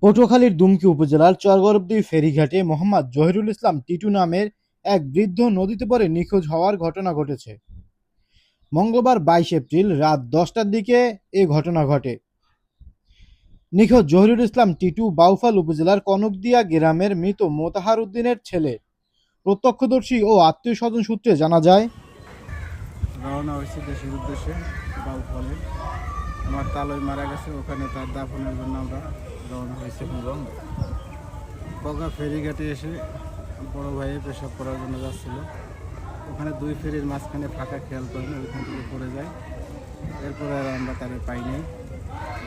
পটুয়াখালীর দুমকি উপজেলার চরগরবদি ফেরিঘাটে মোহাম্মদ জহিরুল ইসলাম টিটু নামের এক বৃদ্ধ নদীতে পড়ে নিখোঁজ হওয়ার ঘটনা ঘটেছে। মঙ্গলবার 22 এপ্রিল রাত 10টার দিকে এ ঘটনা ঘটে। নিখোঁজ জহিরুল ইসলাম টিটু বাউফল উপজেলার কনকদিয়া গ্রামের মৃত মোতাহার উদ্দিনের ছেলে। প্রত্যক্ষদর্শী ও আত্মীয় স্বজন সূত্রে জানা যায়, রওনা হয়েছে দেশের উদ্দেশ্যে বাউফলে। আমার তালই মারা গেছে, ওখানে তার দাফনের জন্য আমরা রওনা হয়েছে। বগা ফেরিঘাটে এসে বড় ভাইয়ে পেশাব করার জন্য যাচ্ছিল। ওখানে দুই ফেরির মাঝখানে ফাঁকা খেয়াল করেন, ওইখান থেকে পড়ে যায়। এরপরে আর আমরা তারে পাইনি।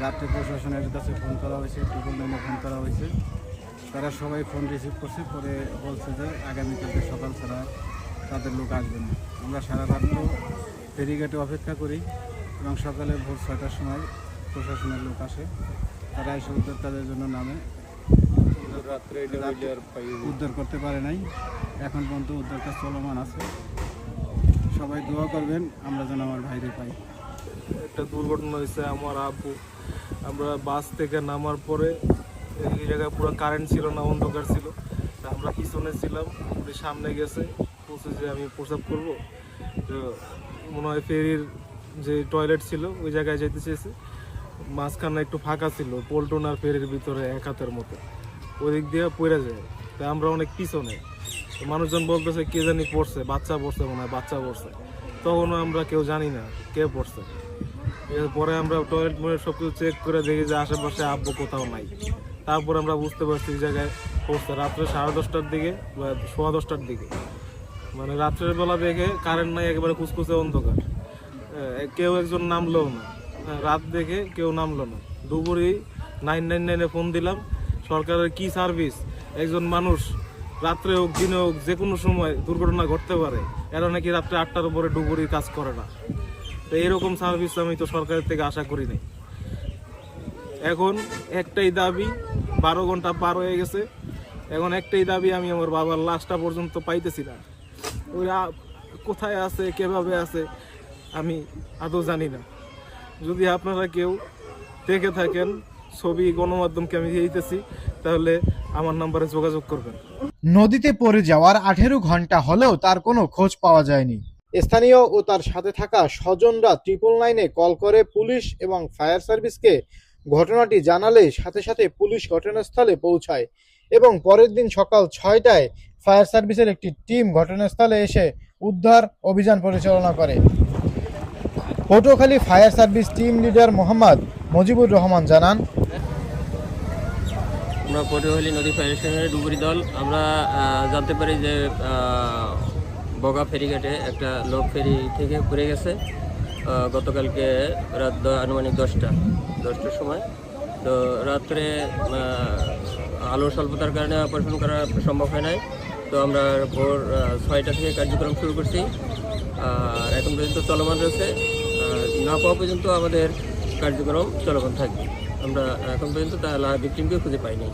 রাত্রে প্রশাসনের কাছে ফোন করা হয়েছে, ট্রিপল লাইনে ফোন করা হয়েছে। তারা সবাই ফোন রিসিভ করছে, পরে বলছে যে আগামীকালকে সকাল ছাড়া তাদের লোক আসবে না। আমরা সারা রাত্র ফেরিঘাটে অপেক্ষা করি এবং সকালে ভোর 6টার সময় প্রশাসনের লোক আসে। তারা এসে উদ্ধার জন্য নামে। রাত্রে উদ্ধার করতে পারে নাই, এখন পর্যন্ত উদ্ধার কাজ চলমান আছে। সবাই দোয়া করবেন আমরা যেন আমার ভাইরে পাই। একটা দুর্ঘটনা হয়েছে। আমার আব্বু, আমরা বাস থেকে নামার পরে এই জায়গায় পুরো কারেন্ট ছিল না, অন্ধকার ছিল। তা আমরা পিছনে ছিলাম, উনি সামনে গেছে, বলছে যে আমি প্রসাব করব। তো মনে হয় ফেরির যে টয়লেট ছিল ওই জায়গায় যেতে চেয়েছে। মাঝখানে একটু ফাঁকা ছিল, পল্টন আর ফেরির ভিতরে এক হাতের মতো, ওই দিক দিয়ে পড়ে যায়। তা আমরা অনেক পিছনে, মানুষজন বলতেছে কে জানি পড়ছে, বাচ্চা পড়ছে, মনে হয় বাচ্চা পড়ছে। তখনও আমরা কেউ জানি না কে পড়ছে। এরপরে আমরা টয়লেট ময়লেট সব কিছু চেক করে দেখি যে আশেপাশে আব্বু কোথাও নাই। তারপর আমরা বুঝতে পারছি এই জায়গায় পড়ছে রাত্রে 10:30টার দিকে বা 10:15টার দিকে। মানে রাত্রের বেলা দেখে কারেন্ট নাই, একেবারে কুচকুচে অন্ধকার, কেউ একজন নামলেও না। রাত দেখে কেউ নামলো না। দুপুরে 999-এ ফোন দিলাম। সরকারের কি সার্ভিস, একজন মানুষ রাত্রে হোক দিনে হোক যে কোনো সময় দুর্ঘটনা ঘটতে পারে, এরা নাকি রাত্রে 8টার উপরে ডুবুরি কাজ করে না। তো এরকম সার্ভিস আমি তো সরকারের থেকে আশা করি নাই। এখন একটাই দাবি, 12 ঘন্টা পার হয়ে গেছে, এখন একটাই দাবি, আমি আমার বাবার লাশটা পর্যন্ত পাইতেছি না। ওরা কোথায় আছে, কিভাবে আছে আমি আদৌ জানি না। যদি আপনারা কেউ দেখে থাকেন, ছবি গণমাধ্যমকে আমি দিতেছি, তাহলে আমার নাম্বারে যোগাযোগ করবেন। নদীতে পড়ে যাওয়ার 18 ঘন্টা হলেও তার কোনো খোঁজ পাওয়া যায়নি। স্থানীয় ও তার সাথে থাকা স্বজনরা ট্রিপল লাইনে কল করে পুলিশ এবং ফায়ার সার্ভিসকে ঘটনাটি জানালে সাথে সাথে পুলিশ ঘটনাস্থলে পৌঁছায় এবং পরের দিন সকাল 6টায় ফায়ার সার্ভিসের একটি টিম ঘটনাস্থলে এসে উদ্ধার অভিযান পরিচালনা করে। Patuakhali fire service team leader Mohammad Mojibur Rahman জানান, আমরা পটুয়াখালী নদী ফায়ার স্টেশনের ডুবুরি দল আমরা জানতে পারি যে বগা ফেরিঘাটে একটা লোক ফেরি থেকে পড়ে গেছে গতকালকে রাত আনুমানিক 10টার সময়। তো রাত্রে আলোর স্বল্পতার কারণে অপারেশন করা সম্ভব হয় নাই। তো আমরা ভোর 6টা থেকে কার্যক্রম শুরু করছি, আর এখন পর্যন্ত চলমান রয়েছে। না পাওয়া পর্যন্ত আমাদের কার্যক্রম চলমান থাকবে। আমরা এখন পর্যন্ত তার ভিকটিমকে খুঁজে পাইনি।